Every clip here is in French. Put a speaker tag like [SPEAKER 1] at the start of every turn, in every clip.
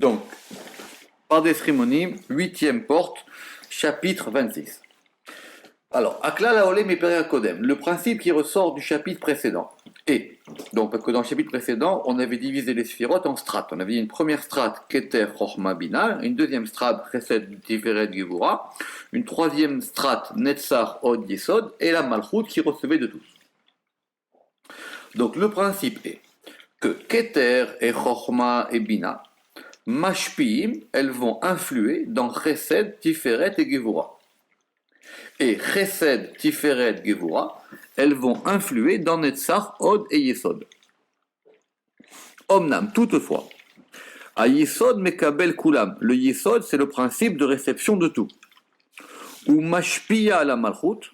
[SPEAKER 1] Donc, par des Srimonim, 8e porte, chapitre 26. Alors, Aklal Haolem Mipere Kodem, le principe qui ressort du chapitre précédent. Et, donc, parce que dans le chapitre précédent, on avait divisé les sphirotes en strates. On avait dit une première strate, Keter, Chochma, Bina, une deuxième strate, Chesed, Tiferet, Gevura, une troisième strate, Netzach, Od, Yesod, et la Malchut qui recevait de tous. Donc, le principe est que Keter et Chochma et Bina, Mashpiim, elles vont influer dans Chesed, Tiferet et Gevura. Et Chesed, Tiferet, Gevura, elles vont influer dans Netzach, Od et Yesod. Omnam, toutefois, à Yesod Mekabel Kulam, le Yesod c'est le principe de réception de tout. Ou Mashpia la Malchut,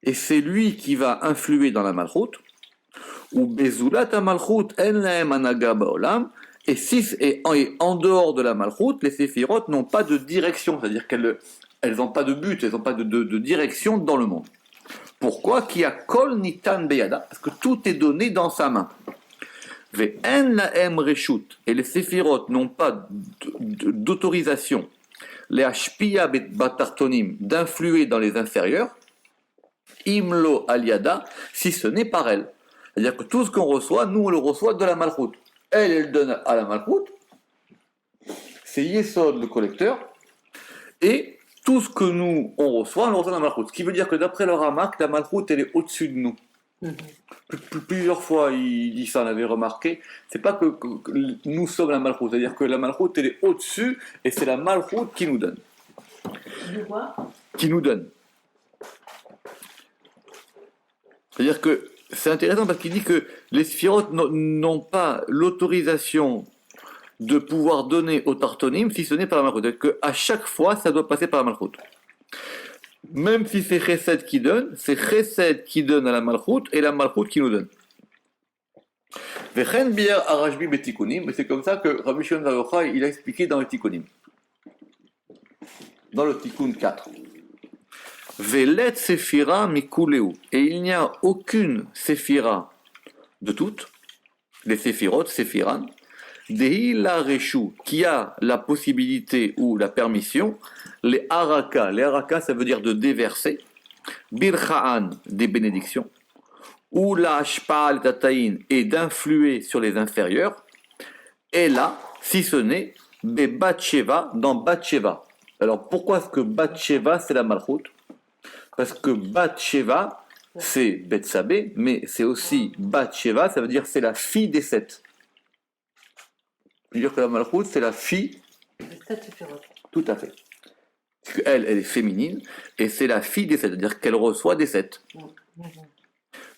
[SPEAKER 1] et c'est lui qui va influer dans la Malchut. Ou Bezulat la Malchut, En laem anaga baolam, et en dehors de la Malchut, les Séphirot n'ont pas de direction, c'est-à-dire qu'elles n'ont pas de but, elles n'ont pas de direction dans le monde. Pourquoi? Qui a kol nitan beyada, parce que tout est donné dans sa main. Ve'en laem reshut, et les Séphirot n'ont pas d'autorisation, les hashpia batartonim, d'influer dans les inférieurs, imlo aliada, si ce n'est par elle. C'est-à-dire que tout ce qu'on reçoit, nous on le reçoit de la Malchut. Elle donne à la Malchut, c'est Yesod le collecteur, et tout ce que nous on reçoit de la Malchut. Ce qui veut dire que d'après le Ramak, la Malchut elle est au-dessus de nous. Plusieurs fois il dit ça, on avait remarqué. C'est pas que nous sommes la Malchut, c'est-à-dire que la Malchut elle est au-dessus et c'est la Malchut qui nous donne. Qui nous donne. C'est-à-dire que c'est intéressant parce qu'il dit que les Sphirot n'ont pas l'autorisation de pouvoir donner au Tartonim si ce n'est par la Malchut. C'est-à-dire qu'à chaque fois, ça doit passer par la Malchut. Même si c'est Chesed qui donne, c'est Chesed qui donne à la Malchut et la Malchut qui nous donne. Vechen bier arashbi betikunim, c'est comme ça que Rabbi Shimon bar Yochai il a expliqué dans le Tikkunim. Dans le Tikkun 4. Velet Sephira Mikuleu. Et il n'y a aucune Sephira de toutes, les Sephirot, Sephiran, Dehila Reshu, qui a la possibilité ou la permission, les Haraka ça veut dire de déverser, Birchaan, des bénédictions, ou la Ashpal Tataïn, et d'influer sur les inférieurs, et là, si ce n'est, Batsheva, dans Batsheva. Alors pourquoi est-ce que Batsheva c'est la Malchut? Parce que Batsheva, c'est Bethsabée, mais c'est aussi Batsheva, ça veut dire c'est la fille des sept. Ça veut dire que la Malchut, c'est la fille. Tout à fait. Parce qu'elle, elle est féminine, et c'est la fille des sept, c'est-à-dire qu'elle reçoit des sept.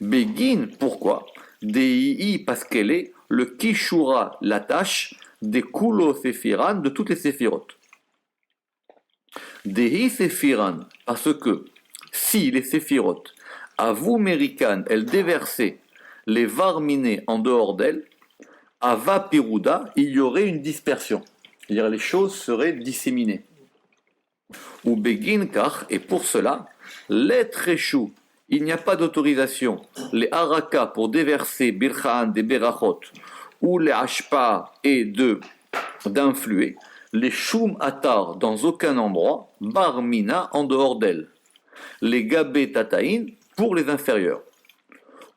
[SPEAKER 1] Begin, pourquoi? Dei, parce qu'elle est le Kishura, la tâche des Kulo Sephiran, de toutes les Séphirotes. Dei Sephiran, parce que si les séphirotes, à vous Mérican, elles déversaient les varminés en dehors d'elles, à Vapiruda, il y aurait une dispersion. C'est-à-dire les choses seraient disséminées. Ou Beginkar, et pour cela, les Treshu, il n'y a pas d'autorisation, les Haraka pour déverser Birchaan des Berachot, ou les Ashpa et d'influer, les Shum Atar dans aucun endroit, Barmina en dehors d'elles. Les Gabé Tataïn pour les inférieurs.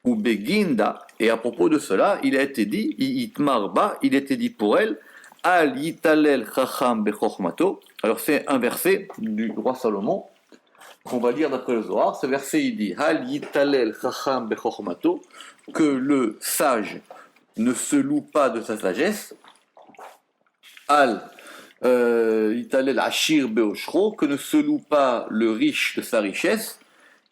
[SPEAKER 1] Ou Beginda, et à propos de cela, il a été dit, Itmarba, il a été dit pour elle, Al Yitalel Chacham Bechochmato. Alors c'est un verset du roi Salomon qu'on va lire d'après le Zohar. Ce verset il dit, Al Yitalel Chacham Bechochmato, que le sage ne se loue pas de sa sagesse. Al Italel Ashir Beoshro, que ne se loue pas le riche de sa richesse,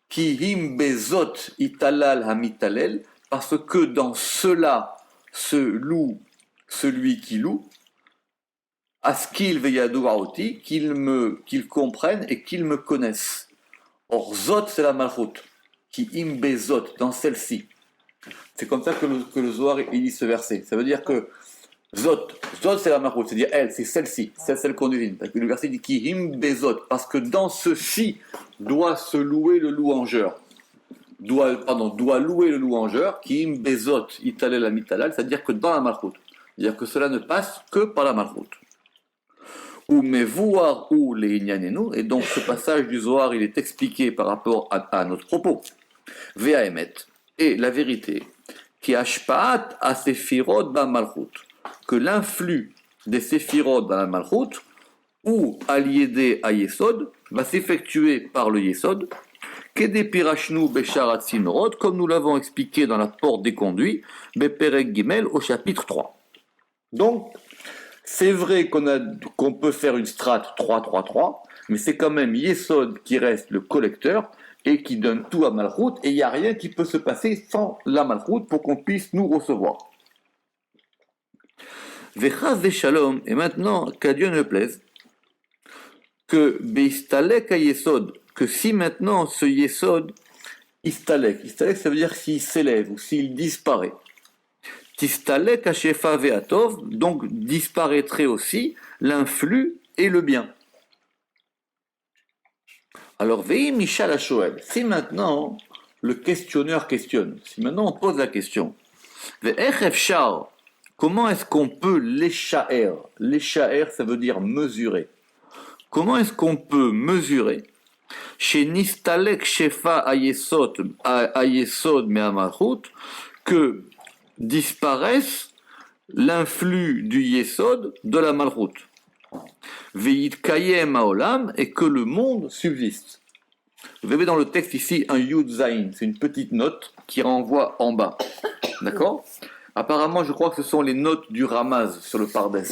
[SPEAKER 1] qui him bezot italal hamitalel, parce que dans cela se loue celui qui loue, askil veyadou aoti, qu'il comprenne et qu'il me connaisse. Or zot c'est la malchut, qui him bezot, dans celle-ci. C'est comme ça que le Zohar il dit ce verset. Ça veut dire que Zot c'est la Malchut, c'est-à-dire elle, c'est celle-ci, c'est celle qu'on devine. Parce que le verset dit qui him bezot, parce que dans ceci doit se louer le louangeur. Doit louer le louangeur, qui him bezot italel amitalal, c'est-à-dire que dans la Malchut. C'est-à-dire que cela ne passe que par la Malchut. ou mevuar ou les inyanenu, et donc ce passage du Zohar, il est expliqué par rapport à notre propos. Ve'aemet, et la vérité, qui ashpaat a sefirot ba malchut, que l'influx des séphirot dans la malchut, ou aliédé à Yesod, va s'effectuer par le Yesod, Kede pirachnu besharat sinorot, comme nous l'avons expliqué dans la porte des conduits, beperek gimel au chapitre 3. Donc, c'est vrai qu'on peut faire une strate 3-3-3, mais c'est quand même Yesod qui reste le collecteur et qui donne tout à Malchut, et il n'y a rien qui peut se passer sans la Malchut pour qu'on puisse nous recevoir. Vechaz ve shalom, et maintenant, qu'à Dieu ne plaise, que Beistalek à Yesod, que si maintenant ce Yesod, Istalek ça veut dire s'il s'élève ou s'il disparaît, Tistalek Shefa Ve'atov, donc disparaîtrait aussi l'influx et le bien. Alors, Ve'i Mishal HaShoel, si maintenant le questionneur questionne, si maintenant on pose la question, Ve'ech Efshar, comment est-ce qu'on peut l'échaer? L'échaer, ça veut dire mesurer. Comment est-ce qu'on peut mesurer chez Nistalek Shefa Ayesod Me'amalchut que disparaisse l'influx du Yesod de la Malchut. Ve'it kayem haolam, et que le monde subsiste. Vous avez dans le texte ici un Yud Zain, c'est une petite note qui renvoie en bas. D'accord? Apparemment, je crois que ce sont les notes du Ramaz sur le Pardes.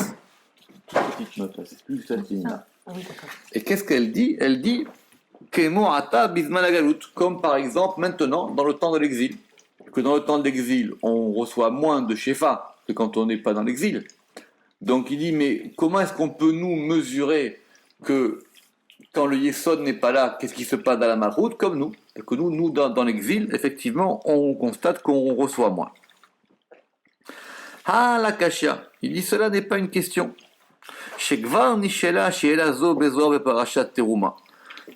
[SPEAKER 1] Petite note, c'est plus cette ligne-là. Et qu'est-ce qu'elle dit? Elle dit Kemo ata bisman galut, comme par exemple maintenant dans le temps de l'exil. Que dans le temps de l'exil, on reçoit moins de Shefa que quand on n'est pas dans l'exil. Donc il dit, mais comment est-ce qu'on peut nous mesurer que quand le Yesod n'est pas là, qu'est-ce qui se passe dans la Malchut comme nous? Et que nous dans l'exil, effectivement, on constate qu'on reçoit moins. Ah, la Kashia, il dit, cela n'est pas une question. Shekvar nishela sheela zo bezoar be parashat teruma.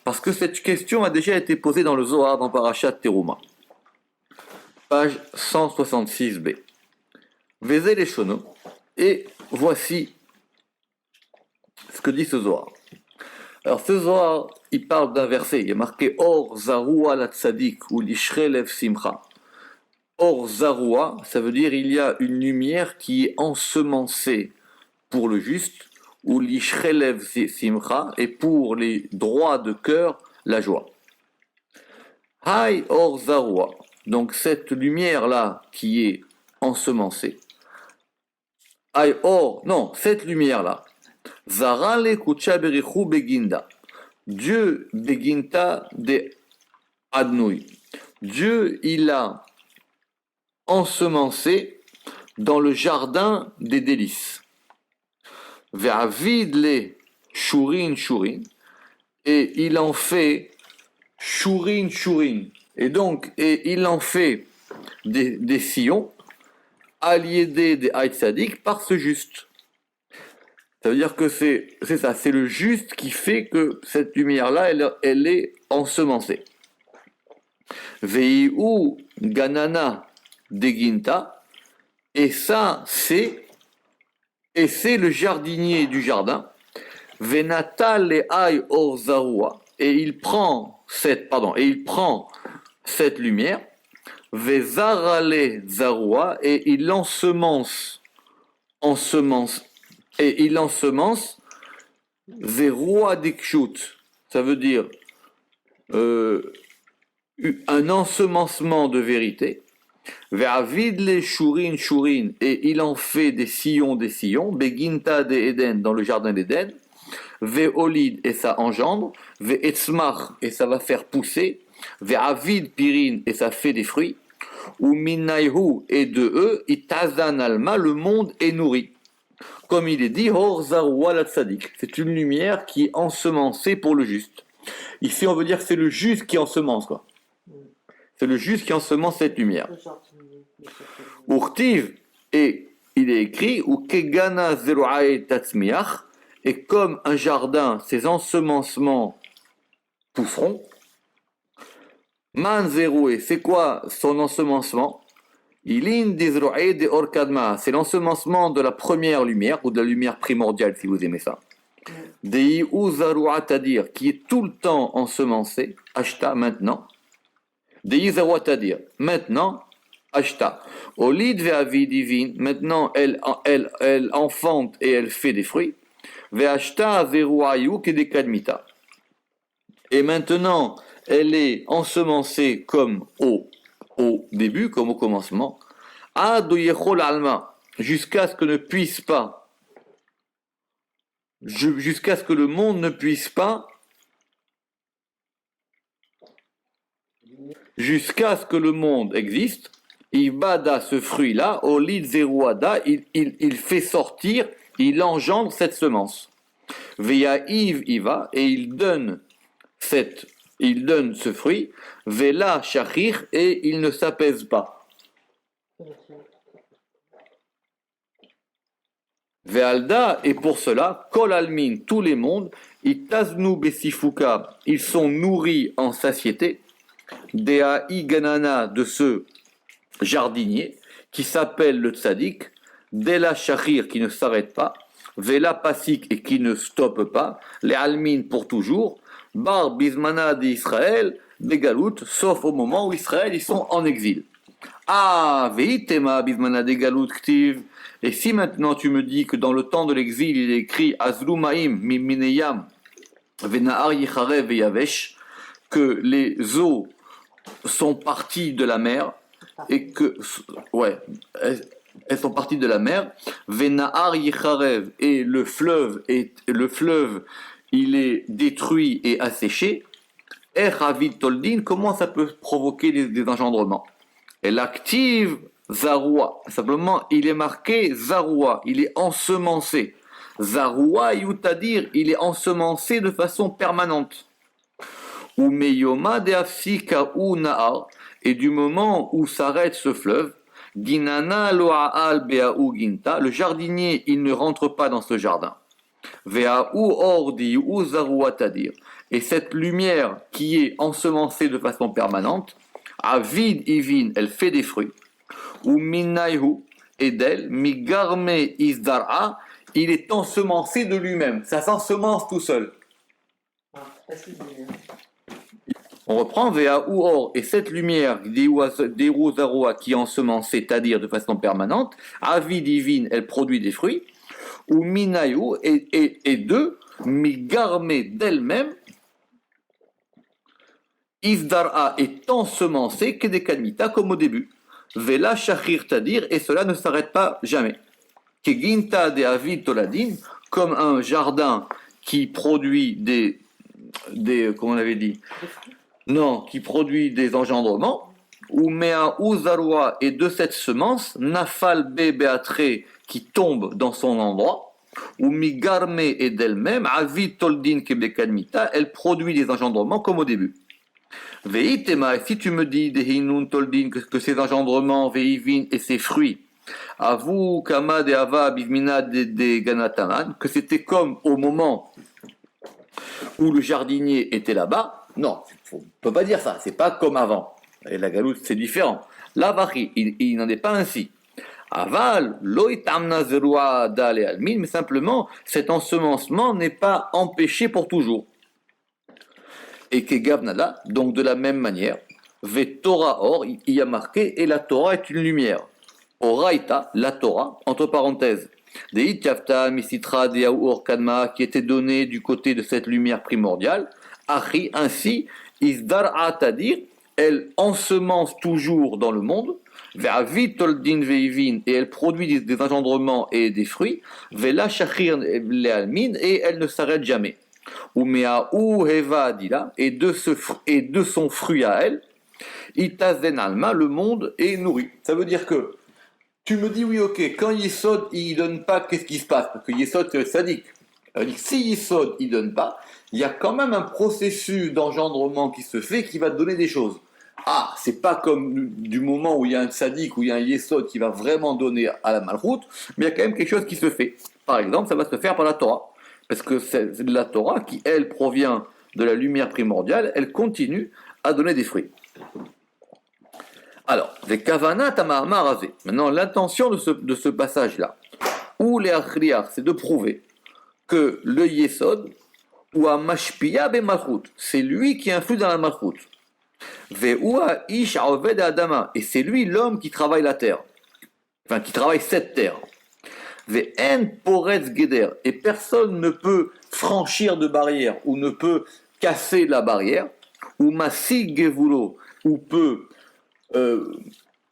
[SPEAKER 1] Parce que cette question a déjà été posée dans le Zohar, dans Parashat Teruma. Page 166b. Vezé les chono. Et voici ce que dit ce Zohar. Alors ce Zohar, il parle d'un verset. Il y a marqué Or Zarua la tzadik ou l'ishrelev simcha. Or Zarua, ça veut dire il y a une lumière qui est ensemencée pour le juste, ou l'ishrelev simcha, et pour les droits de cœur, la joie. Hai Or Zarua. Donc cette lumière-là qui est ensemencée. Cette lumière-là. Zarale kucha berichu beginda. Dieu beginta de adnui. Dieu, il a ensemencé dans le jardin des délices. Ve'avid le shurin shurin. Et il en fait shurin shurin. Et il en fait des sillons, aliédés des haïtzadik par ce juste. Ça veut dire que c'est ça, c'est le juste qui fait que cette lumière-là, elle est ensemencée. Veiu ganana deginta, et ça, c'est le jardinier du jardin. Venata le ay orzarua, et il prend cette lumière, Vezarale zarua, et il ensemence Zerua dikshut, ça veut dire un ensemencement de vérité. Ve'avid le shurin shurin, et il en fait des sillons, Beginta de Eden, dans le jardin d'Éden. Ve'olid, et ça engendre. Ve'etzmach, et ça va faire pousser. Ve'avid pirin, et ça fait des fruits. Ou minayhu, et de eux, itazan alma, le monde est nourri. Comme il est dit, Hor zarua la tzadik, c'est une lumière qui est ensemencée pour le juste. Ici, on veut dire que c'est le juste qui ensemence, quoi. C'est le juste qui ensemence cette lumière. Urtiv, et il est écrit, ou kegana zeruae tatzmiach, et comme un jardin, ses ensemencements pousseront. Man zeroué, c'est quoi son ensemencement? Ilin dizruae de orkadma, c'est l'ensemencement de la première lumière, ou de la lumière primordiale, si vous aimez ça. Dei uzaruatadir, qui est tout le temps ensemencé, ashta maintenant. Dei zaruatadir, maintenant, ashta. Olid ve'avi divine, maintenant elle enfante et elle fait des fruits. Ve'ashta veruayu kedekadmita. Et maintenant, elle est ensemencée comme au début, comme au commencement. Ad yechol alma, jusqu'à ce que ne puisse pas jusqu'à ce que le monde ne puisse pas, jusqu'à ce que le monde existe, Ibada, ce fruit-là, au lit zeruada, il fait sortir, il engendre cette semence. Veya'iv iva, et il donne ce fruit, Vela shachir, et il ne s'apaise pas. Ve'alda, et pour cela, kol almin, tous les mondes, itaznu besifuka, ils sont nourris en satiété, dea iganana, de ce jardinier, qui s'appelle le tzaddik, dela shachir, qui ne s'arrête pas, vela pasik, et qui ne stoppe pas, les almin pour toujours, bar bismana d'Israël, des galoutes, sauf au moment où Israël, ils sont en exil. Ah, veitema bismana des galoutes ktiv. Et si maintenant tu me dis que dans le temps de l'exil, il est écrit Azlumaim mimineyam venahar yicharev veyavesh, que les eaux sont parties de la mer, et que, ouais, elles sont parties de la mer, venahar yicharev, et le fleuve, il est détruit et asséché. Ravid Toldin, comment ça peut provoquer des engendrements? Et l'active Zaroua, simplement il est marqué Zaroua, il est ensemencé. Zaroua Yutadir, il est ensemencé de façon permanente. Ou Meyoma de Afsika ou Nahar, et du moment où s'arrête ce fleuve, Ginana Loa'al Bea'u Ginta, le jardinier il ne rentre pas dans ce jardin. Vea'u Ordi ou Zaroua Tadir, et cette lumière qui est ensemencée de façon permanente, Avid Ivin, elle fait des fruits. Ou Minaihu, et d'elle, Migarme Isdar'a, il est ensemencé de lui-même. Ça s'ensemence tout seul. On reprend Ve'ahu Or, et cette lumière d'Eru Zaroa qui est ensemencée, c'est-à-dire de façon permanente, Avid Ivin, elle produit des fruits. Ou Minaihu, et de Migarme d'elle-même, Isdar'a est ensemencé que des kadmita comme au début. Vela shachir tadir, et cela ne s'arrête pas jamais. Keginta de avid toladin, comme un jardin qui produit des comment on avait dit, non, qui produit des engendrements. Ou mea uzarwa, et de cette semence, nafal be beatre, qui tombe dans son endroit. Ou migarme, et d'elle-même, avid toldin ke bekadmita, elle produit des engendrements comme au début. Veitema, et si tu me dis des hinun toldin, que ces engendrements, veivin et ses fruits, avou kama de ava bivmina de ganataman, que c'était comme au moment où le jardinier était là-bas, non, on ne peut pas dire ça, c'est pas comme avant. Et la galoute, c'est différent. L'avachi, il n'en est pas ainsi. Aval, loitamna zerua dale almin, mais simplement, cet ensemencement n'est pas empêché pour toujours. Et que Gavnada, donc de la même manière, Ve Torah Or, il y a marqué, et la Torah est une lumière. Oraita, la Torah, entre parenthèses, Deit Yafta Misitra Deaur Kadma, qui était donné du côté de cette lumière primordiale, Achi, ainsi, Isdar Atadir, elle ensemence toujours dans le monde, Ve'avit Toldin Veivin, et elle produit des engendrements et des fruits, Ve'la Shachir Lealmin, et elle ne s'arrête jamais. Umea ou Heva Dila, et de son fruit à elle, Itazen Alma, le monde est nourri. Ça veut dire que tu me dis oui, ok, quand Yesod il donne pas, qu'est-ce qui se passe? Parce que Yesod c'est le sadique. Si Yesod il donne pas, il y a quand même un processus d'engendrement qui se fait qui va te donner des choses. Ah, c'est pas comme du moment où il y a un sadique, où il y a un Yesod qui va vraiment donner à la malroute, mais il y a quand même quelque chose qui se fait. Par exemple, ça va se faire par la Torah. Parce que c'est la Torah qui, elle, provient de la lumière primordiale, elle continue à donner des fruits. Alors, les kavanat amarazé. Maintenant, l'intention de ce passage-là, ou les achriar, c'est de prouver que le Yesod, ou à Mashpia be Malchut, c'est lui qui influe dans la Malchut. Ve'ua ish aved adama, et c'est lui l'homme qui travaille la terre, enfin qui travaille cette terre. Ve'en poretz geder, et personne ne peut franchir de barrière ou ne peut casser la barrière, ou masig gevulo, ou peut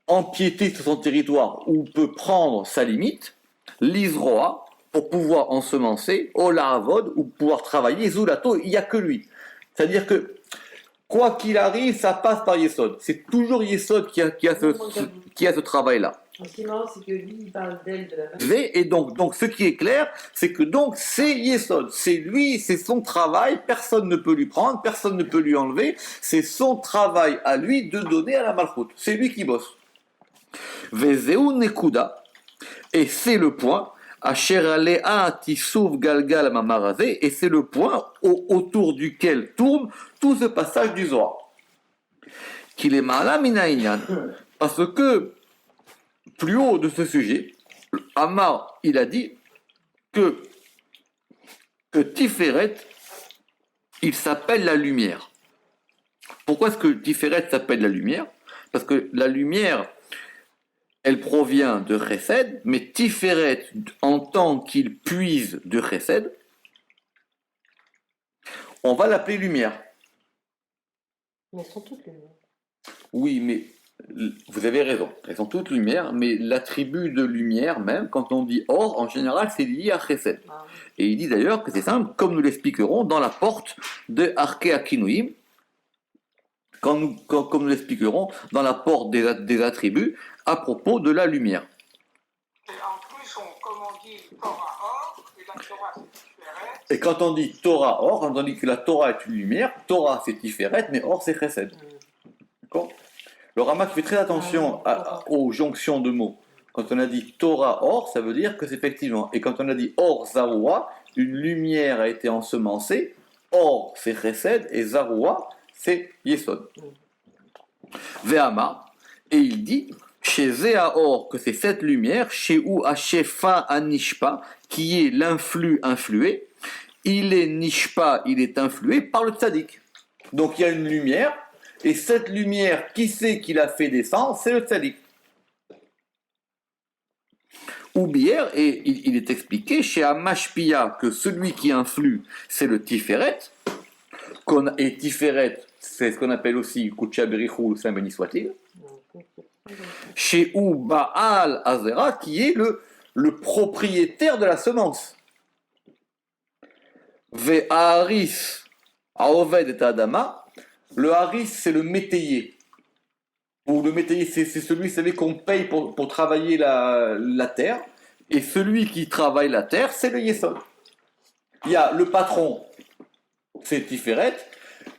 [SPEAKER 1] empiéter sur son territoire, ou peut prendre sa limite, l'Isroa, pour pouvoir ensemencer, Olavod, ou pouvoir travailler, Zulato, il n'y a que lui. C'est-à-dire que, quoi qu'il arrive, ça passe par Yesod. C'est toujours Yesod qui a ce travail-là.
[SPEAKER 2] Ce qui est marrant, c'est que lui, il parle d'elle de la façon.
[SPEAKER 1] Et donc, ce qui est clair, c'est que donc, c'est Yesod. C'est lui, c'est son travail, personne ne peut lui prendre, personne ne peut lui enlever. C'est son travail à lui de donner à la Malchut. C'est lui qui bosse. Vezeu Nekuda, et c'est le point, Asher Alea Tisouv Galgal Mamarazé, et c'est le point autour duquel tourne tout ce passage du Zohar. Qu'il est Ma'ala Minaïnyan, parce que plus haut de ce sujet, Amar, il a dit que Tiferet, il s'appelle la lumière. Pourquoi est-ce que Tiferet s'appelle la lumière? Parce que la lumière, elle provient de Chesed, mais Tiferet, en tant qu'il puise de Chesed, on va l'appeler lumière.
[SPEAKER 2] Mais elles sont toutes lumières.
[SPEAKER 1] Oui, mais vous avez raison, elles sont toutes lumière, mais l'attribut de lumière même, quand on dit or, en général, c'est lié à Chesed.
[SPEAKER 2] Ah.
[SPEAKER 1] Et il dit d'ailleurs que c'est simple, comme nous l'expliquerons dans la porte de Arkea Kinouim, comme nous l'expliquerons dans la porte des attributs à propos de la lumière.
[SPEAKER 3] Et en plus, comme on dit Torah or, et la Torah c'est Tiferet.
[SPEAKER 1] Et quand on dit Torah or, quand on dit que la Torah est une lumière, Torah c'est Tiferet, mais or c'est Chesed. D'accord? Le Ramak fait très attention aux jonctions de mots. Quand on a dit Torah or, ça veut dire que c'est effectivement. Et quand on a dit or Zaroua, une lumière a été ensemencée. Or c'est Chesed et Zaroua c'est Yesod. Ve'ama, et il dit chez Zéaor que c'est cette lumière, chez ou Shefa Anishpa, qui est l'influx influé. Il est Nishpa, il est influé par le tzaddik. Donc il y a une lumière. Et cette lumière, qui c'est qui l'a fait descendre? C'est le tzaddik. Ou bière, et il est expliqué chez Amashpia que celui qui influe, c'est le Tiferet. Et Tiferet, c'est ce qu'on appelle aussi Kucha Berichou, Saint béni soit-il. Chez ou Baal Azera, qui est le propriétaire de la semence. Ve'aris Aoved et Adama. Le haris, c'est le métayer. Ou le métayer, c'est celui, vous savez, qu'on paye pour travailler la terre. Et celui qui travaille la terre, c'est le Yesod. Il y a le patron, c'est Tiferet.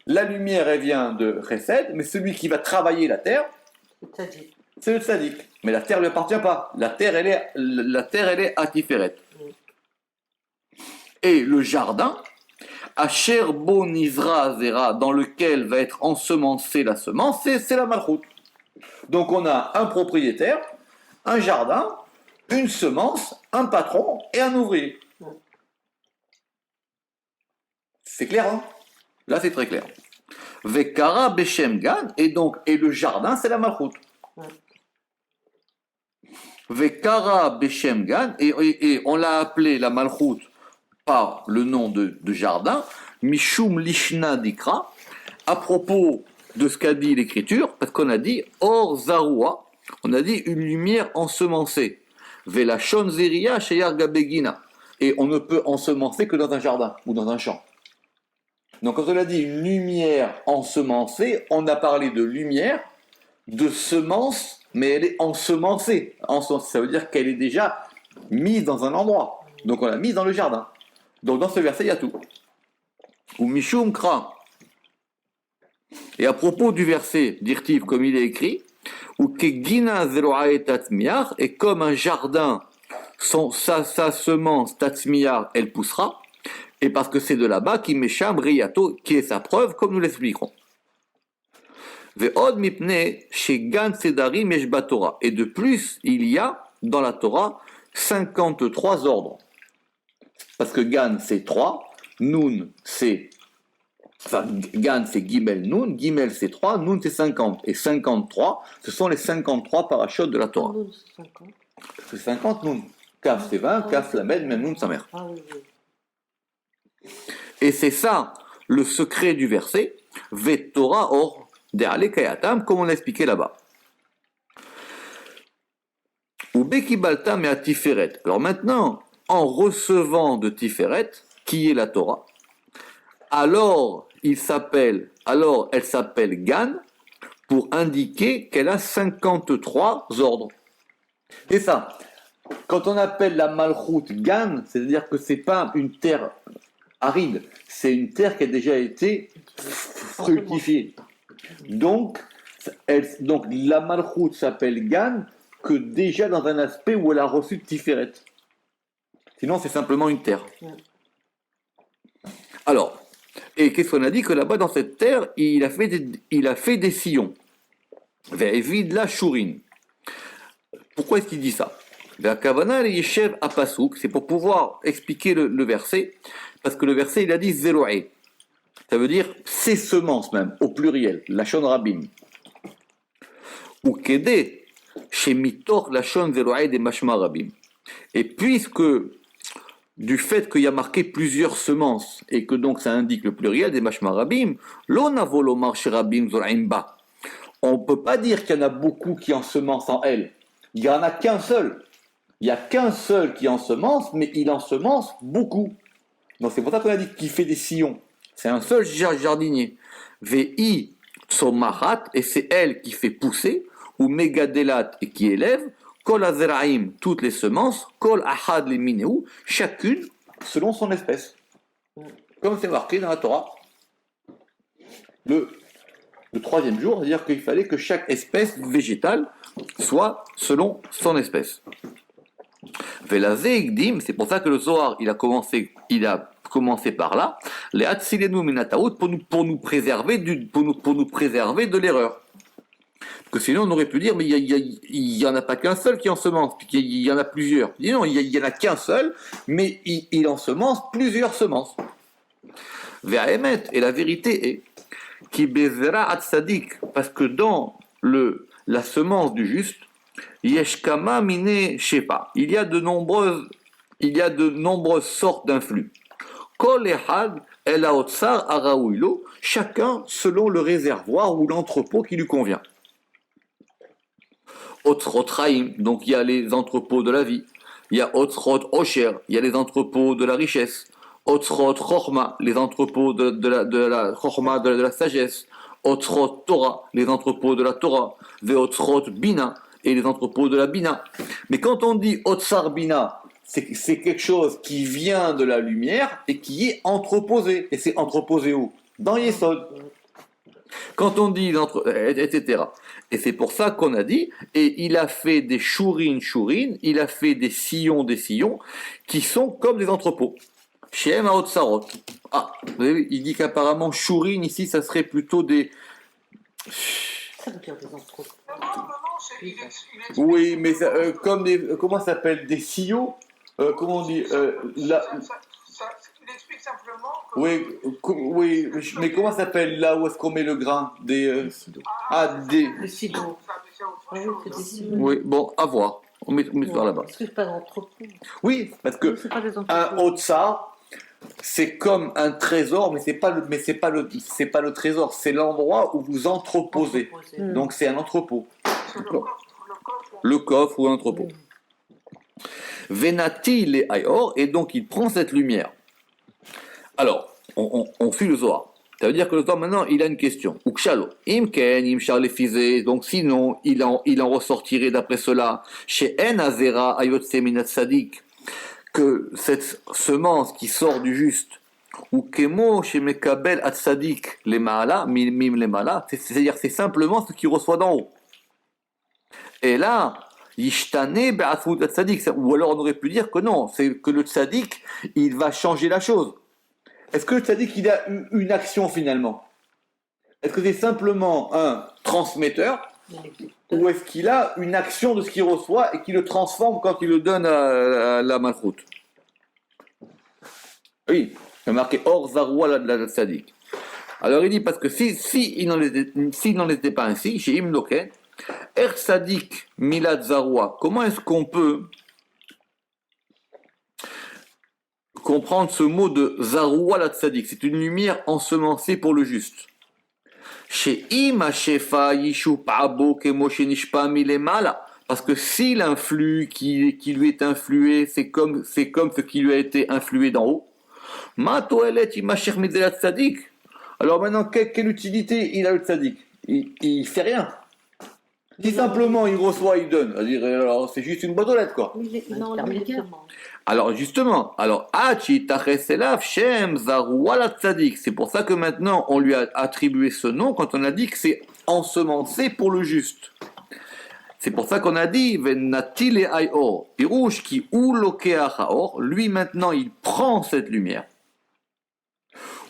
[SPEAKER 1] La lumière, elle vient de Chesed. Mais celui qui va travailler la terre, c'est le Tzadik. Mais la terre ne lui appartient pas. La terre, elle est à Tiferet. Et le jardin, Asher bo nizra zera, dans lequel va être ensemencée la semence, c'est la malchoute. Donc on a un propriétaire, un jardin, une semence, un patron et un ouvrier. C'est clair, hein? Là c'est très clair. Vekara beshem gan, et le jardin c'est la malchoute. Vekara beshem gan, et on l'a appelé la malchoute par le nom de jardin, Mishum Lishna Dikra, à propos de ce qu'a dit l'écriture, parce qu'on a dit Or Zaroua, on a dit une lumière ensemencée, Velashon Zeria Sheyar Gabegina, et on ne peut ensemencer que dans un jardin ou dans un champ. Donc quand on a dit une lumière ensemencée, on a parlé de lumière, de semence, mais elle est ensemencée. Ensemencée, ça veut dire qu'elle est déjà mise dans un endroit, donc on l'a mise dans le jardin. Donc dans ce verset, il y a tout. Ou Mishum Kra. Et à propos du verset d'Irtiv, comme il est écrit, ou Kegina Zeroaet Tatzmiar, et comme un jardin, sa semence Tatzmiar, elle poussera, et parce que c'est de là-bas qui Mesham Riyato, qui est sa preuve, comme nous l'expliquerons. Ve'od Mipne Shegan Sedari Meshba Torah. Et de plus, il y a dans la Torah 53 ordres. parce que Gan c'est 3, Nun c'est... Enfin, Gan c'est Gimel Nun, Gimel c'est 3, Nun c'est 50. Et 53, ce sont les 53 parachutes de la Torah.
[SPEAKER 2] Nun, c'est 50.
[SPEAKER 1] C'est 50 Nun. Kaf c'est 20, Kaf Lamed, même Nun sa mère.
[SPEAKER 2] Ah oui, oui.
[SPEAKER 1] Et c'est ça le secret du verset, Vet Torah or de'ale kayatam, comme on l'a expliqué là-bas. Ou Bekibalta me Tiferet. Alors maintenant, en recevant de Tiferet, qui est la Torah, alors elle s'appelle Gan pour indiquer qu'elle a 53 ordres. C'est ça. Quand on appelle la Malchut Gan, c'est-à-dire que c'est pas une terre aride, c'est une terre qui a déjà été fructifiée. Donc la Malchut s'appelle Gan que déjà dans un aspect où elle a reçu Tiferet. Sinon, c'est simplement une terre. Alors, et qu'est-ce qu'on a dit? Que là-bas, dans cette terre, il a fait des sillons. Vide la chourine. Pourquoi est-ce qu'il dit ça? C'est pour pouvoir expliquer le verset, parce que le verset, il a dit Zeroé. Ça veut dire ses semences même, au pluriel, Lachon Rabim. Ou Kedé, chez Mitor Lachon Zeroé des Mashma Rabim. Et puisque, du fait qu'il y a marqué plusieurs semences, et que donc ça indique le pluriel des Mashma Rabim, l'onavolo chez Rabim Zoraimba. On ne peut pas dire qu'il y en a beaucoup qui ensemencent en elle. Il n'y en a qu'un seul. Il n'y a qu'un seul qui ensemence, mais il ensemence beaucoup. Donc c'est pour ça qu'on a dit qu'il fait des sillons. C'est un seul jardinier. Vei tsomahat, et c'est elle qui fait pousser, ou megadelat, et qui élève, kol azeraim, toutes les semences, kol ahad les mineu, chacune selon son espèce. Comme c'est marqué dans la Torah. Le troisième jour, c'est-à-dire qu'il fallait que chaque espèce végétale soit selon son espèce. C'est pour ça que le Zohar, il a commencé par là, les Hatsilenu Minataout, pour nous préserver de l'erreur. Parce que sinon on aurait pu dire, mais il n'y en a pas qu'un seul qui ensemence, puis il y en a plusieurs. Il dit non, il n'y en a qu'un seul, mais il ensemence plusieurs semences. Ve'aemet, et la vérité est, qui bezera atsadik, parce que dans la semence du juste, Yeshkama mine shepa. Il y a de nombreuses sortes d'influx. Kol ehad el haotsar araouilo, chacun selon le réservoir ou l'entrepôt qui lui convient. Otsrotraim, donc il y a les entrepôts de la vie. Il y a Otsrot Osher, il y a les entrepôts de la richesse. Otsrot Chorma, les entrepôts de la Chorma, de la sagesse. Otsrot Torah, les entrepôts de la Torah. Veotsrot Bina, et les entrepôts de la Bina. Mais quand on dit Otsar Bina, c'est quelque chose qui vient de la lumière et qui est entreposé. Et c'est entreposé où? Dans Yesod. Quand on dit, etc. Et c'est pour ça qu'on a dit, et il a fait des chourines, il a fait des sillons, qui sont comme des entrepôts. Shem Haotsarot. Ah, vous avez vu, il dit qu'apparemment chourine ici, ça serait plutôt des...
[SPEAKER 2] Ça veut dire des entrepôts.
[SPEAKER 3] Non, il explique
[SPEAKER 1] Oui, mais comme des... Comment ça s'appelle? Des sillons comment on dit
[SPEAKER 3] il explique simplement que...
[SPEAKER 1] Oui, mais comment ça s'appelle là où est-ce qu'on met le grain? Des... des...
[SPEAKER 2] Le sido. Oui, c'est des sidos.
[SPEAKER 1] Oui, bon, à voir. On met ça là-bas.
[SPEAKER 2] Est-ce que c'est pas d'entrepôt?
[SPEAKER 1] Oui, parce que
[SPEAKER 2] C'est pas des
[SPEAKER 1] un
[SPEAKER 2] entrepôts.
[SPEAKER 1] Otsar, c'est comme un trésor, mais c'est pas le trésor, c'est l'endroit où vous entreposez. Donc c'est un entrepôt.
[SPEAKER 3] C'est
[SPEAKER 1] Le coffre ou un entrepôt. Venati le ayor, et donc il prend cette lumière. Alors, on suit le Zohar. Ça veut dire que le Zohar maintenant, il a une question. Ukshalo, imken, imchar le fizé, donc sinon, il en ressortirait d'après cela, chez En Azera ayotse minat sadik, que cette semence qui sort du juste, ou kemo chez Mekabel at sadik les maala, mim les maala, c'est-à-dire c'est simplement ce qu'il reçoit d'en haut. Et là, Yishtane be'atzmut at-tzadik, ou alors on aurait pu dire que non, c'est que le tzadik, il va changer la chose. Est-ce que le tzadik, il a une action finalement? Est-ce que c'est simplement un transmetteur, ou est-ce qu'il a une action de ce qu'il reçoit et qu'il le transforme quand il le donne à la malchoute? Oui, c'est marqué Or Zaroua la Tzadik. Alors il dit parce que s'il n'en était pas ainsi, chez Imloken, Er Tzadik Milad Zaroua, comment est-ce qu'on peut comprendre ce mot de Zaroua la Tzadik? C'est une lumière ensemencée pour le juste. Chez Ima Shefa Yishu Pa'abo Kemoshe Nishpa Milemala. Parce que si l'influx qui lui est influé, c'est comme ce qui lui a été influé d'en haut. Ma toelet Imashech Midzelat Tzadik. Alors maintenant, quelle utilité il a le Tzadik? Il fait rien. Si simplement il reçoit, il donne. C'est-à-dire, alors c'est juste une boîte aux lettres, quoi.
[SPEAKER 2] Non,
[SPEAKER 1] Alors justement, c'est pour ça que maintenant on lui a attribué ce nom quand on a dit que c'est ensemencé pour le juste. C'est pour ça qu'on a dit Venatile Ayor, Pirouche qui ou Haor, lui maintenant il prend cette lumière.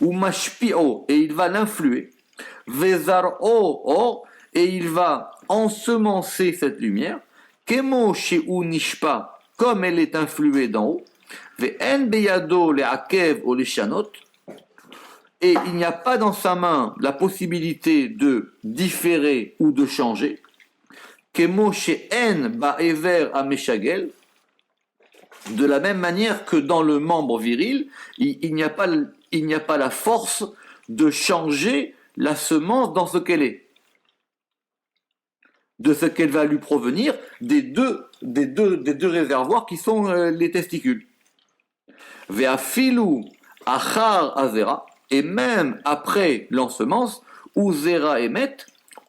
[SPEAKER 1] Ou Mashpio, et il va l'influer. Vezaro Or, et il va ensemencer cette lumière. Kemo Sheu Nishpa, comme elle est influée d'en haut. Ve'en beyado le'akev ou le'shanot. Et il n'y a pas dans sa main la possibilité de différer ou de changer. Kemo she'en ba'ever ameshagel. De la même manière que dans le membre viril, il n'y a pas la force de changer la semence dans ce qu'elle est, de ce qu'elle va lui provenir des deux réservoirs qui sont les testicules. Ve'afilu achar azera, et même après l'ensemence, ou zera emet,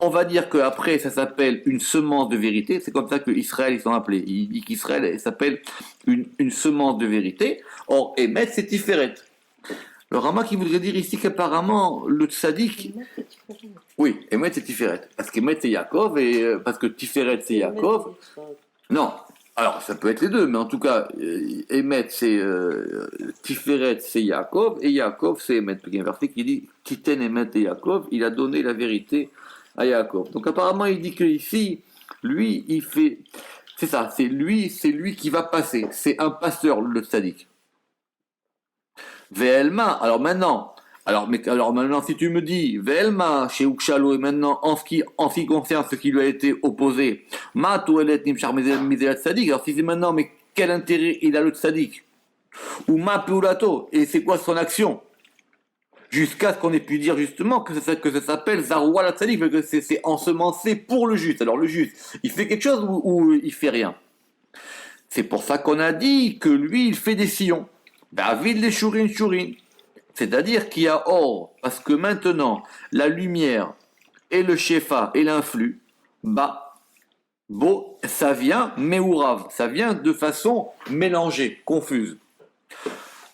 [SPEAKER 1] on va dire qu'après ça s'appelle une semence de vérité, c'est comme ça qu'Israël ils sont appelés, il dit qu'Israël s'appelle une semence de vérité, or emet c'est tiferet. Le Rama qui voudrait dire ici qu'apparemment le tzaddik, oui, emet c'est tiferet, parce qu'emet c'est Yaakov, et parce que tiferet c'est Yaakov, non, alors ça peut être les deux, mais en tout cas, emet c'est tiferet c'est Yaakov, et Yaakov c'est emet, il y a un verset qui dit Titen emet et Yaakov, il a donné la vérité à Yaakov. Donc apparemment il dit que ici, lui, il fait, c'est ça, c'est lui qui va passer, c'est un passeur le tzaddik. Ve'elma, alors maintenant, si tu me dis Ve'elma chez Ukshalo, et maintenant en ce qui concerne ce qui lui a été opposé, Ma toelet nimshar mizelat tzadik, alors si c'est maintenant, mais quel intérêt il a le tzaddik? Ou ma peulato, et c'est quoi son action? Jusqu'à ce qu'on ait pu dire justement que ça s'appelle Zaroua la Tzadik, que c'est ensemencé pour le juste. Alors le juste, il fait quelque chose ou il fait rien? C'est pour ça qu'on a dit que lui, il fait des sillons. David les shurin. C'est-à-dire qu'il y a or, parce que maintenant, la lumière et le shefa et l'influx, ça vient meourav, ça vient de façon mélangée, confuse.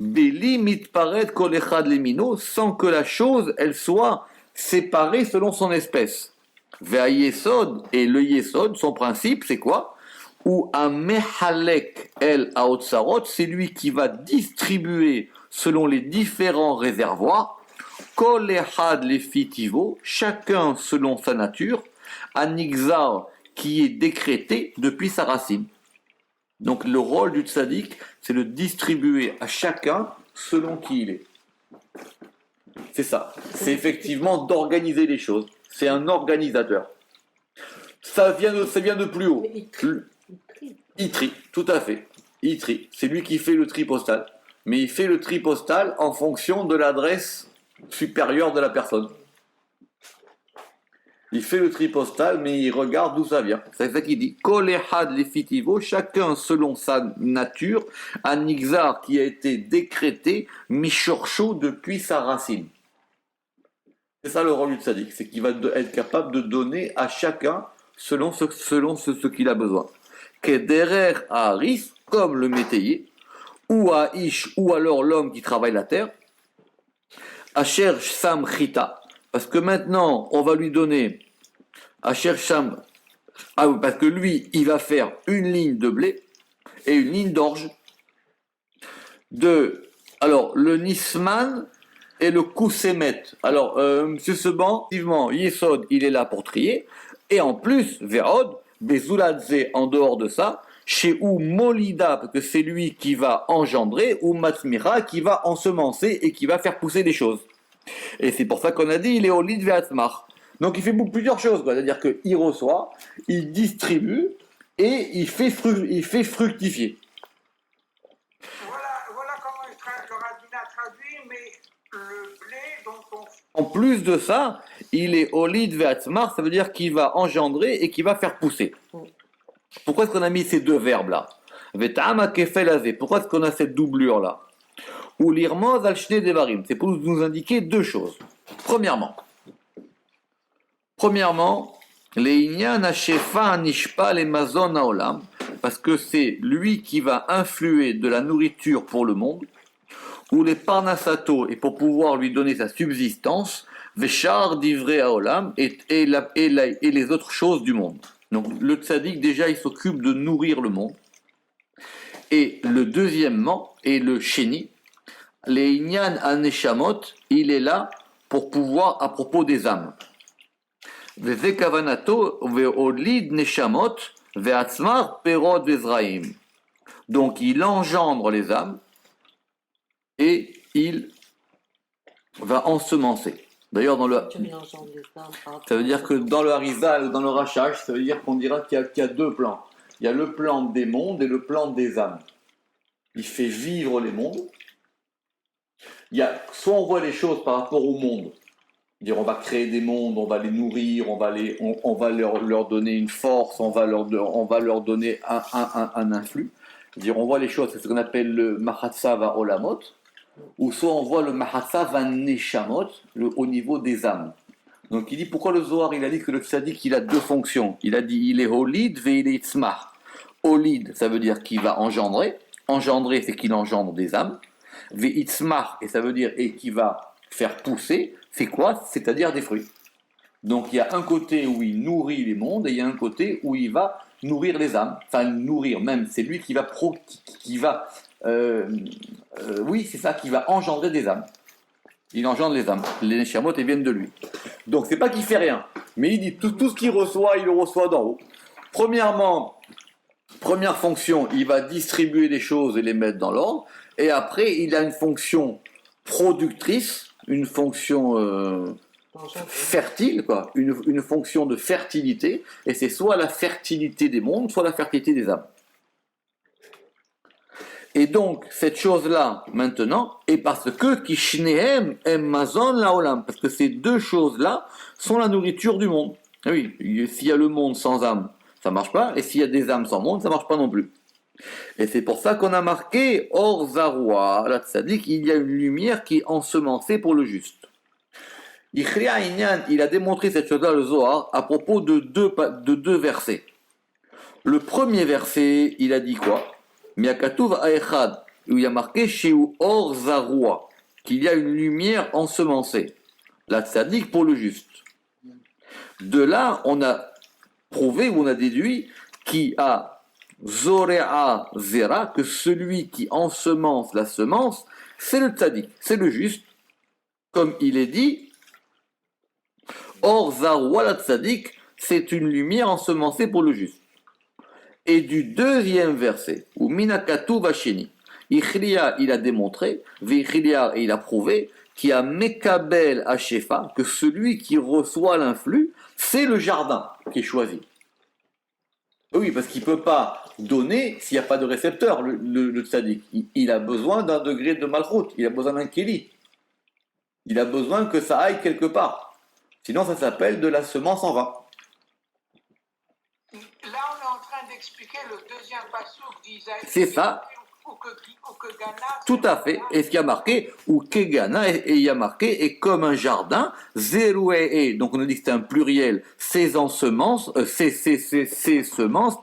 [SPEAKER 1] Beli mitparet kol echad lemino, sans que la chose, elle soit séparée selon son espèce. Ve'a yesod, et le yesod, son principe, c'est quoi? Ou un mehalek el aotsarot, c'est lui qui va distribuer selon les différents réservoirs, kol echad lefitivo, chacun selon sa nature, anixar, qui est décrété depuis sa racine. Donc le rôle du tzaddik, c'est de distribuer à chacun selon qui il est. C'est ça. C'est effectivement d'organiser les choses. C'est un organisateur. Ça vient de plus haut. Il trie, tout à fait. Il trie. C'est lui qui fait le tri postal. Mais il fait le tri postal en fonction de l'adresse supérieure de la personne. Il fait le tri postal, mais il regarde d'où ça vient. C'est ça qu'il dit. Kol echad lefitivo, chacun selon sa nature, un ixar qui a été décrété, mishorcho depuis sa racine. C'est ça le rôle du tzaddik, c'est qu'il va être capable de donner à chacun selon ce qu'il a besoin. Kederer haris, comme le métayer, ou à ish, ou alors l'homme qui travaille la terre. Asher sam chita. Parce que maintenant, on va lui donner Asher Sham, parce que lui, il va faire une ligne de blé et une ligne d'orge. Alors, le Nisman et le Koussemet. Alors, Monsieur Seban, effectivement, Yesod, il est là pour trier. Et en plus, Verod, Bezuladze, en dehors de ça, chez ou molida, parce que c'est lui qui va engendrer, ou matzmira, qui va ensemencer et qui va faire pousser des choses. Et c'est pour ça qu'on a dit, il est olid ve'atzmar. Donc il fait plusieurs choses, quoi. C'est-à-dire qu'il reçoit, il distribue et il fait fructifier.
[SPEAKER 3] Voilà comment le rabbinat traduit, mais le blé dont on...
[SPEAKER 1] En plus de ça, il est olid ve'atzmar, ça veut dire qu'il va engendrer et qu'il va faire pousser. Pourquoi est-ce qu'on a mis ces deux verbes-là? Vet'ama kefel azé. Pourquoi est-ce qu'on a cette doublure-là? Ou l'irmoz al shnei devarim. C'est pour nous indiquer deux choses. Premièrement, Leïnyan hashefa nishpa le mazon haolam, parce que c'est lui qui va influer de la nourriture pour le monde, ou les parnasato, et pour pouvoir lui donner sa subsistance, veshar divrei haolam, et les autres choses du monde. Donc le tzaddik, déjà, il s'occupe de nourrir le monde. Et le deuxièmement, et le chéni, Leïnyan haneshamot, il est là pour pouvoir, à propos des âmes. Veze kavanato ve'olid neshamot ve'atzmar perot ve'zraim. Donc il engendre les âmes et il va ensemencer. D'ailleurs, ça veut dire que dans le harizal ou dans le rachage, ça veut dire qu'on dira qu'il y a deux plans. Il y a le plan des mondes et le plan des âmes. Il fait vivre les mondes. Il y a, soit on voit les choses par rapport au monde, dire on va créer des mondes, on va les nourrir, on va leur donner une force, on va leur donner un influx. Dire on voit les choses, c'est ce qu'on appelle le mahatsa va olamot, ou soit on voit le mahatsa va neshamot, au niveau des âmes. Donc il dit pourquoi le Zohar il a dit que le tzaddik il a deux fonctions. Il a dit il est holid ve il est itzmar. Holid ça veut dire qu'il va engendrer. Engendrer c'est qu'il engendre des âmes. Ve itzmar et ça veut dire et qui va faire pousser. C'est quoi? C'est-à-dire des fruits. Donc il y a un côté où il nourrit les mondes et il y a un côté où il va nourrir les âmes. Enfin nourrir même. C'est lui qui va oui c'est ça qui va engendrer des âmes. Il engendre les âmes. Les neshamot viennent de lui. Donc c'est pas qu'il fait rien, mais il dit tout ce qu'il reçoit, il le reçoit d'en haut. Première fonction, il va distribuer des choses et les mettre dans l'ordre. Et après, il a une fonction productrice, une fonction fertile, quoi, une fonction de fertilité. Et c'est soit la fertilité des mondes, soit la fertilité des âmes. Et donc, cette chose-là, maintenant, est parce que Kishnehem em mazon laolam, parce que ces deux choses-là sont la nourriture du monde. Oui, s'il y a le monde sans âme, ça marche pas, et s'il y a des âmes sans monde, ça marche pas non plus. Et c'est pour ça qu'on a marqué Or Zaroua, la tzaddik, il y a une lumière qui est ensemencée pour le juste. Ichria Inyan, il a démontré cette chose-là, le Zohar, à propos de deux versets. Le premier verset, il a dit quoi? Miakatouv Aechad, où il y a marqué Sheu Or Zaroua, qu'il y a une lumière ensemencée. La tzaddik pour le juste. De là, on a prouvé ou on a déduit qui a Zorea Zera, que celui qui ensemence la semence, c'est le tzaddik, c'est le juste. Comme il est dit, Or Zaroua la tzaddik, c'est une lumière ensemencée pour le juste. Et du deuxième verset, où Minakatu Vasheni, Ichria, il a démontré, Vichria, et il a prouvé, qu'il y a Mekabel Hashefa, que celui qui reçoit l'influx, c'est le jardin qui est choisi. Oui, parce qu'il ne peut pas donner s'il n'y a pas de récepteur, le tzaddik. Il a besoin d'un degré de malchut, il a besoin d'un kéli. Il a besoin que ça aille quelque part. Sinon, ça s'appelle de la semence en vain.
[SPEAKER 3] Là, on est en train d'expliquer le deuxième passouk d'Isaïe.
[SPEAKER 1] C'est ça. Tout à fait. Et ce qui a marqué, ou Kegana, et il y a marqué, et comme un jardin, Zeroué, donc on a dit que c'était un pluriel, ces semences,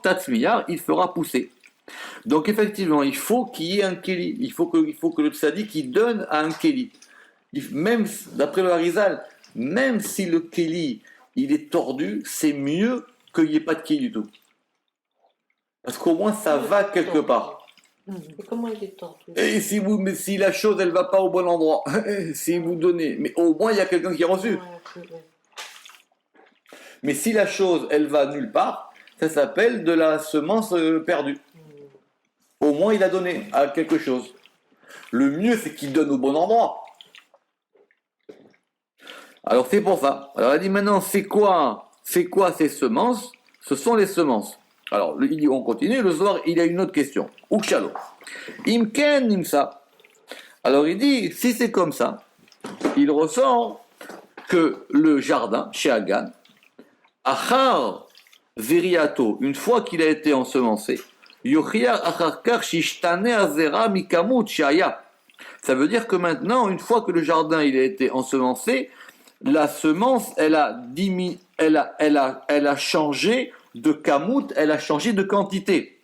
[SPEAKER 1] Tatsmiyar, il fera pousser. Donc effectivement, il faut qu'il y ait un Kéli. Il faut que le tzaddik il donne à un Kéli. Même, d'après le Harizal, même si le Kéli, il est tordu, c'est mieux qu'il n'y ait pas de Kéli du tout. Parce qu'au moins ça va quelque part.
[SPEAKER 2] Et comment il est tordu?
[SPEAKER 1] Et si la chose elle va pas au bon endroit, si vous donnez, mais au moins il y a quelqu'un qui a reçu. Mais si la chose elle va nulle part, ça s'appelle de la semence perdue. au moins il a donné à quelque chose. Le mieux, c'est qu'il donne au bon endroit. Alors c'est pour ça. Alors elle dit maintenant, c'est quoi ces semences? Ce sont les semences. Alors il dit, on continue, le soir, il a une autre question. Ukshalo. Imken imsa. Alors il dit, si c'est comme ça, il ressent que le jardin, chez Hagan, achar zeriato, une fois qu'il a été ensemencé, yochia acharkar shishtane azera mikamut shaya. Ça veut dire que maintenant, une fois que le jardin il a été ensemencé, la semence, elle a changé de kamut, elle a changé de quantité.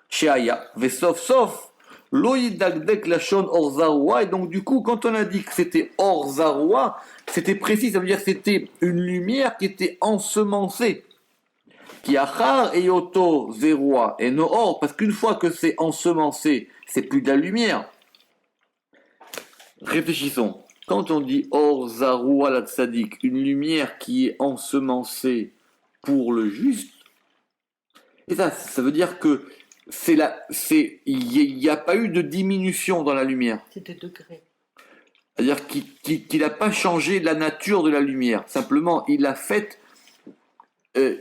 [SPEAKER 1] Shaya, vesof sof, loïdagdek lachon orzaroua. Et donc du coup, quand on a dit que c'était orzaroua, c'était précis, ça veut dire que c'était une lumière qui était ensemencée. Qui achar et yoto zeroua et no or, parce qu'une fois que c'est ensemencé, c'est plus de la lumière. Réfléchissons. Quand on dit or zaroua la tzadik, une lumière qui est ensemencée pour le juste, et ça veut dire que il n'y a pas eu de diminution dans la lumière.
[SPEAKER 2] C'est des degrés.
[SPEAKER 1] C'est-à-dire qu'il n'a pas changé la nature de la lumière. Simplement, il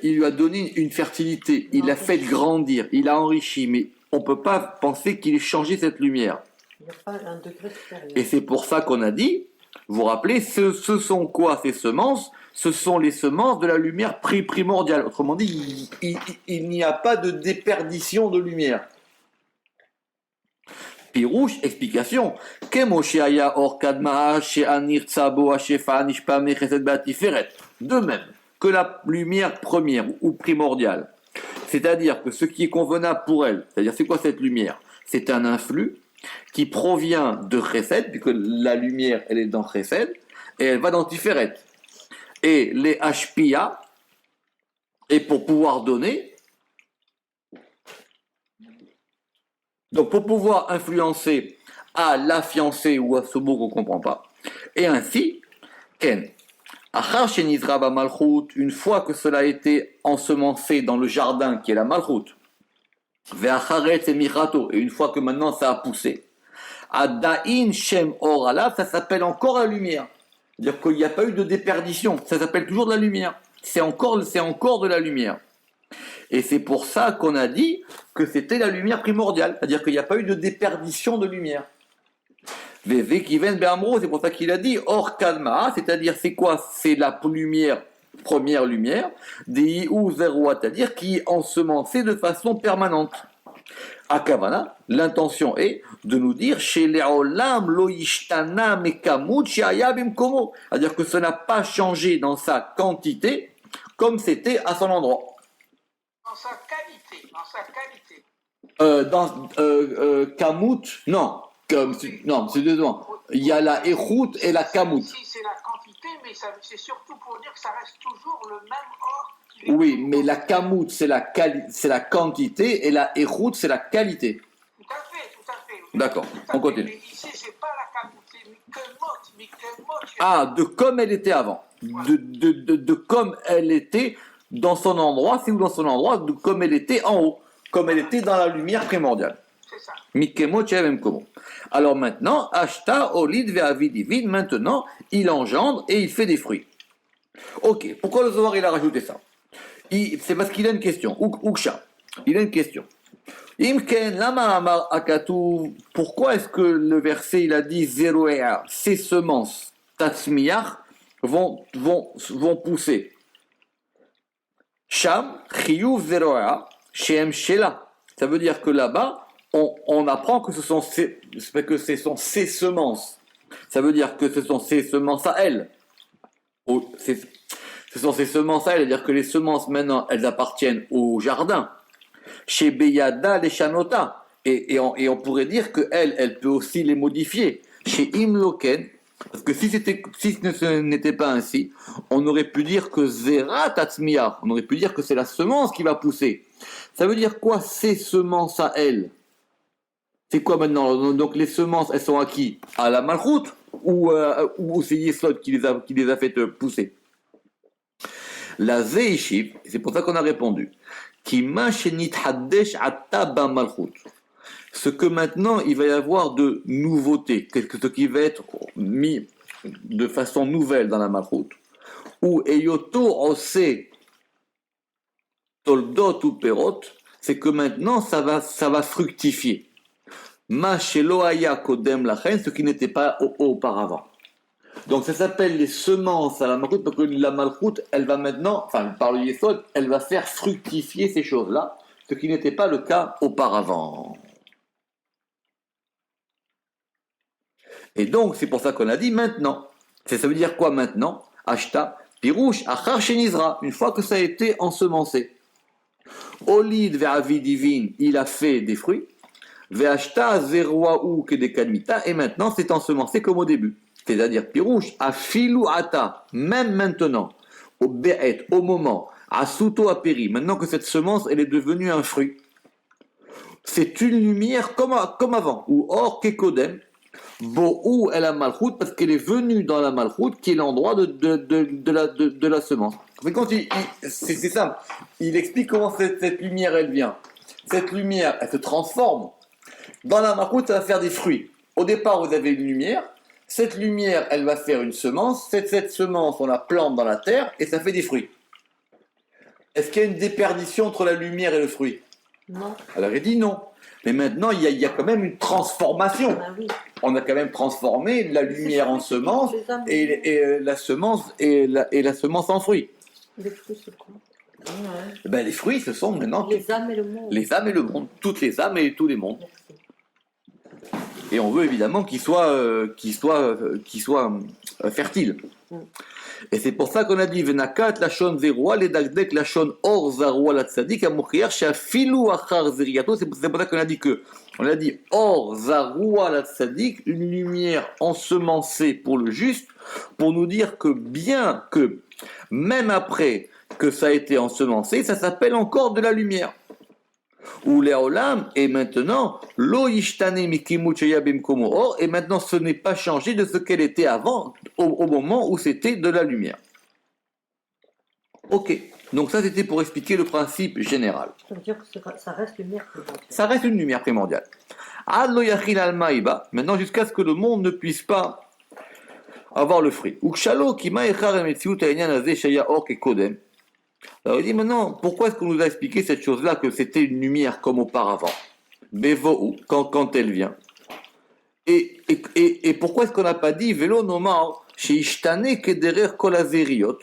[SPEAKER 1] lui a donné une fertilité, il l'a fait grandir, il a enrichi, mais on ne peut pas penser qu'il ait changé cette lumière.
[SPEAKER 2] Il n'y a pas un degré supérieur.
[SPEAKER 1] Et c'est pour ça qu'on a dit, vous vous rappelez, ce sont quoi ces semences? Ce sont les semences de la lumière primordiale. Autrement dit, il n'y a pas de déperdition de lumière. Pirouche, explication. De même que la lumière première ou primordiale. C'est-à-dire que ce qui est convenable pour elle, c'est-à-dire c'est quoi cette lumière? C'est un influx qui provient de Chesed, puisque la lumière elle est dans Chesed, et elle va dans Tiferet. Et les Hashpia, et pour pouvoir donner, donc pour pouvoir influencer à la fiancée ou à ce mot qu'on ne comprend pas, et ainsi, Ken, Achar Shenizra ba Malchut, une fois que cela a été ensemencé dans le jardin qui est la Malchut, Ve'acharetz et Michato, et une fois que maintenant ça a poussé, Adain Shem Or Alav, ça s'appelle encore la lumière. C'est-à-dire qu'il n'y a pas eu de déperdition, ça s'appelle toujours de la lumière. C'est encore de la lumière. Et c'est pour ça qu'on a dit que c'était la lumière primordiale, c'est-à-dire qu'il n'y a pas eu de déperdition de lumière. C'est pour ça qu'il a dit Or Kalma, c'est-à-dire c'est quoi? C'est la lumière, première lumière, des ou zéroa, c'est-à-dire qui est ensemencée de façon permanente. À Kavana, l'intention est de nous dire chez les olam lo yishtana mekamut she'aya bimkomo, c'est-à-dire que ça n'a pas changé dans sa quantité comme c'était à son endroit.
[SPEAKER 3] Dans sa qualité.
[SPEAKER 1] Kamut, non, c'est deux ans. Il y a la échoute et la kamut.
[SPEAKER 3] Ici, c'est la quantité, mais c'est surtout pour dire que ça reste toujours le même or.
[SPEAKER 1] Oui, mais la kamut, c'est la quantité et la échoute, c'est la qualité.
[SPEAKER 3] Tout à fait.
[SPEAKER 1] D'accord, on continue.
[SPEAKER 3] Mais ici, c'est pas la kamut, c'est mikemot.
[SPEAKER 1] Ah, de comme elle était avant. De comme elle était dans son endroit, c'est où dans son endroit, de comme elle était en haut, comme elle était dans la lumière primordiale.
[SPEAKER 3] C'est ça.
[SPEAKER 1] Mikemot Shevem Komo. Alors maintenant, Ashta, Olid, Ve'avidivid, maintenant, il engendre et il fait des fruits. Ok, pourquoi le Zohar il a rajouté ça? C'est parce qu'il a une question. Uksha, il a une question. Imken, lama amar akatu, pourquoi est-ce que le verset il a dit Zeroea, ces semences, tatsmiyach, vont pousser? Sham, chiyuv zeroea, shem shela. Ça veut dire que là-bas, on apprend que ce sont ces semences. Ça veut dire que ce sont ces semences à elles. Ce sont ces semences à elles, c'est-à-dire que les semences maintenant, elles appartiennent au jardin. Chez Beyada, les Chanota. Et on pourrait dire qu'elle peut aussi les modifier. Chez Imloken, parce que si ce n'était pas ainsi, on aurait pu dire que Zera Tatsmiyah, on aurait pu dire que c'est la semence qui va pousser. Ça veut dire quoi, ces semences à elles? C'est quoi maintenant? Donc les semences, elles sont à qui? À la Malchut ou c'est Yesod qui les a fait pousser? La Zeishiv, c'est pour ça qu'on a répondu. ce que maintenant il va y avoir de nouveauté, ce qui va être mis de façon nouvelle dans la malchoute, ou Eyoto Ose Toldot ou Perot, c'est que maintenant ça va fructifier. Ma Sheloaya Kodem Lachen, ce qui n'était pas auparavant. Donc ça s'appelle les semences à la malchoute, parce que la malchoute, elle va maintenant, enfin par le Yesod, elle va faire fructifier ces choses-là, ce qui n'était pas le cas auparavant. Et donc c'est pour ça qu'on a dit maintenant. Ça veut dire quoi maintenant? Ashta, Pirouche, Achar Shenizra, une fois que ça a été ensemencé. Olid ve'avi divin, il a fait des fruits. Ve'ashta zeroaou kedekadmita, et maintenant c'est ensemencé comme au début. C'est-à-dire, Pirouche, afilou ata, même maintenant, au be'et, au moment, asuto aperi, maintenant que cette semence, elle est devenue un fruit. C'est une lumière comme avant, ou or kekodem, bo'ou el malchout, parce qu'elle est venue dans la malchout, qui est l'endroit de la semence. Mais quand c'est simple, il explique comment cette lumière, elle vient. Cette lumière, elle se transforme. Dans la malchout, ça va faire des fruits. Au départ, vous avez une lumière. Cette lumière, elle va faire une semence. Cette semence, on la plante dans la terre et ça fait des fruits. Est-ce qu'il y a une déperdition entre la lumière et le fruit?
[SPEAKER 2] Non.
[SPEAKER 1] Alors il dit non. Mais maintenant, il y a quand même une transformation.
[SPEAKER 2] Ah oui.
[SPEAKER 1] On a quand même transformé la lumière en semence et la semence et la semence en fruit.
[SPEAKER 2] Les fruits, c'est quoi? Ouais.
[SPEAKER 1] Ben, les fruits, ce sont maintenant
[SPEAKER 2] Les âmes et le monde.
[SPEAKER 1] les âmes et le monde. Toutes les âmes et tous les mondes.
[SPEAKER 2] Merci.
[SPEAKER 1] Et on veut évidemment qu'il soit fertile. Et c'est pour ça qu'on a dit Venakat lachon zeroua ledagdek lachon or zaroua la tzadik amochiach shafilu achar zeriato. C'est pour ça qu'on a dit on a dit or zaroua la tzadik, une lumière ensemencée pour le juste, pour nous dire que bien que même après que ça a été ensemencé, ça s'appelle encore de la lumière. Ou l'éolam, et maintenant, lo yishtane mikimut sheya bimkomo or, et maintenant ce n'est pas changé de ce qu'elle était avant, au moment où c'était de la lumière. Ok, donc ça c'était pour expliquer le principe général.
[SPEAKER 2] Ça veut dire que ça reste lumière primordiale.
[SPEAKER 1] Ça reste une lumière primordiale. Ad lo yachil al ma'iba, maintenant jusqu'à ce que le monde ne puisse pas avoir le fruit. Ukshalo kima echar el metziut ha'inyan hazeh sheya or kekodem. Alors il dit maintenant, pourquoi est-ce qu'on nous a expliqué cette chose-là, que c'était une lumière comme auparavant? Bevo'u, quand elle vient. Et pourquoi est-ce qu'on n'a pas dit Velo nomar sheishtane kederer kol hazeriot,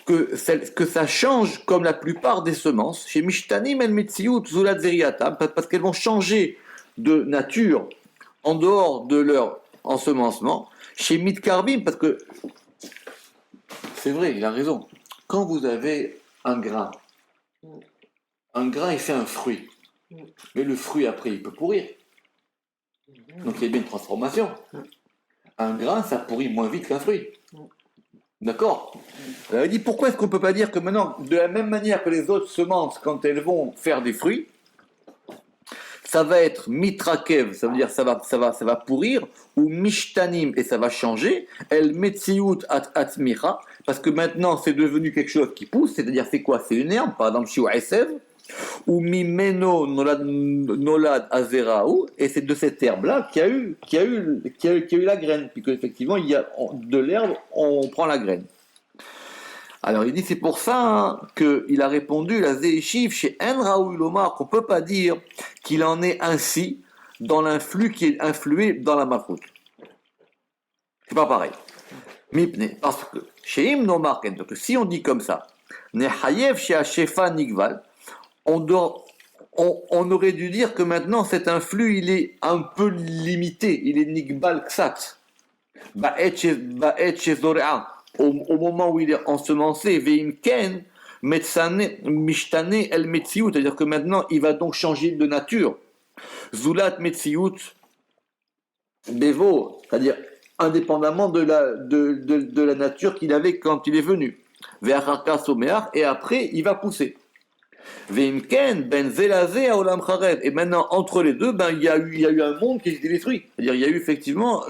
[SPEAKER 1] que ça change comme la plupart des semences, chez Mishtanim el metziut zulat zeriatam, parce qu'elles vont changer de nature en dehors de leur ensemencement, chez Mitkarvim, parce que c'est vrai, il a raison. Quand vous avez un grain, il fait un fruit. Mais le fruit, après, il peut pourrir. Donc il y a bien une transformation. Un grain, ça pourrit moins vite qu'un fruit. D'accord? Alors il dit, pourquoi est-ce qu'on ne peut pas dire que maintenant, de la même manière que les autres semences, quand elles vont faire des fruits, ça va être mitrakev, ça veut dire ça va pourrir, ou mishtanim, et ça va changer, el metziut atmicha, parce que maintenant c'est devenu quelque chose qui pousse, c'est-à-dire c'est quoi? C'est une herbe, par exemple shiu esev, ou mimeno nolad azeraou, et c'est de cette herbe-là qu'il y a eu la graine, puisque effectivement il y a de l'herbe, on prend la graine. Alors il dit c'est pour ça qu'il a répondu la Zéchiv chez En Raoul Omar qu'on ne peut pas dire qu'il en est ainsi dans l'influx qui est influé dans la malchoute. C'est pas pareil. Mipne, parce que chez Im Nomar, donc si on dit comme ça, Nehayev chez Hashefa Nigval, on aurait dû dire que maintenant cet influx il est un peu limité, il est Nigval Ksat. Ba'et chez Zorea. Au moment où il est ensemencé, Veimken, Mishtane el Metziut, c'est-à-dire que maintenant il va donc changer de nature. Zulat Metziut Bevo, c'est-à-dire indépendamment de la nature qu'il avait quand il est venu. Ve'acharka Someach, et après il va pousser. Veimken, Ben Zelazé à Olam Charev, et maintenant entre les deux, il y a eu un monde qui s'est détruit. C'est-à-dire il y a eu effectivement.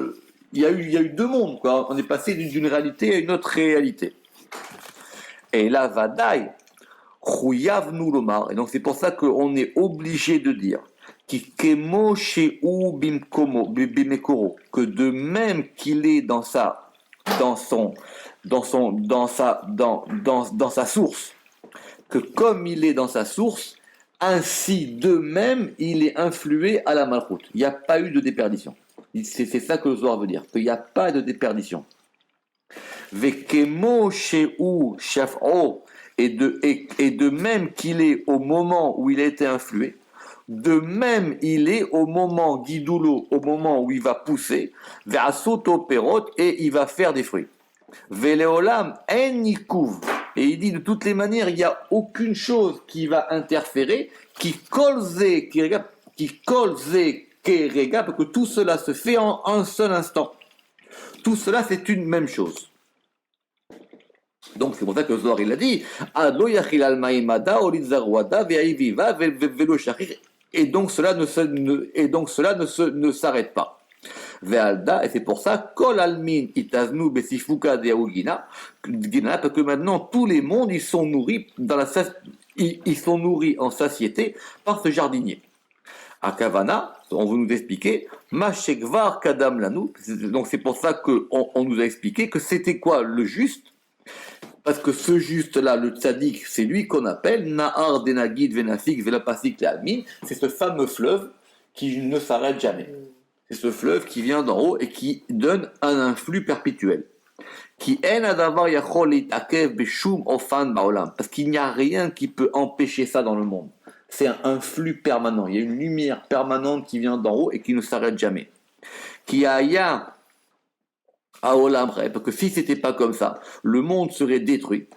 [SPEAKER 1] Il y a eu deux mondes, quoi. On est passé d'une réalité à une autre réalité. Et là, Vadaï, Chouyav nous l'omar. Et donc c'est pour ça qu'on est obligé de dire Kikemo sheu bimekoro, que de même qu'il est dans sa source, que comme il est dans sa source, ainsi de même il est influé à la malchoute. Il n'y a pas eu de déperdition. C'est ça que le Zohar veut dire, qu'il n'y a pas de déperdition. Vekemo sheu shaf'o, et de même qu'il est au moment où il a été influé, de même il est au moment guidoulo, au moment où il va pousser, vers soto perot, et il va faire des fruits. Veleolam en yikuv, et il dit de toutes les manières, il n'y a aucune chose qui va interférer, qui kolze kerega, parce que tout cela se fait en un seul instant. Tout cela, c'est une même chose. Donc c'est pour ça que Zohar il a dit et donc cela ne s'arrête pas. Et c'est pour ça Kol almin itaznu besifuka deaugina, parce que maintenant tous les mondes ils sont nourris en satiété par ce jardinier. À Kavana, on veut nous expliquer Mashekvar kadam lanu. Donc c'est pour ça qu'on nous a expliqué que c'était quoi le juste. Parce que ce juste-là, le tzaddik, c'est lui qu'on appelle Nahar Denagid Venafik Velapasik Lealmin. C'est ce fameux fleuve qui ne s'arrête jamais. C'est ce fleuve qui vient d'en haut et qui donne un influx perpétuel. Qui en adavar yachol itakev beshum ofan baolam. Parce qu'il n'y a rien qui peut empêcher ça dans le monde. C'est un flux permanent. Il y a une lumière permanente qui vient d'en haut et qui ne s'arrête jamais. Qui aya parce que si c'était pas comme ça, le monde serait détruit,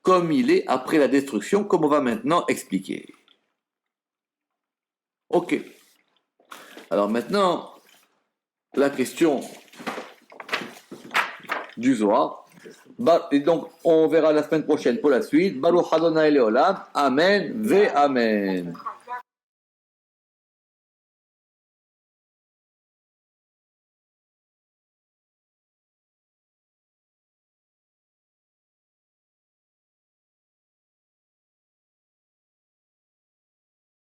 [SPEAKER 1] comme il est après la destruction, comme on va maintenant expliquer. Ok. Alors maintenant, la question du Zohar. Et donc, on verra la semaine prochaine pour la suite. Baruch Adonai Leolam. Amen ve Amen.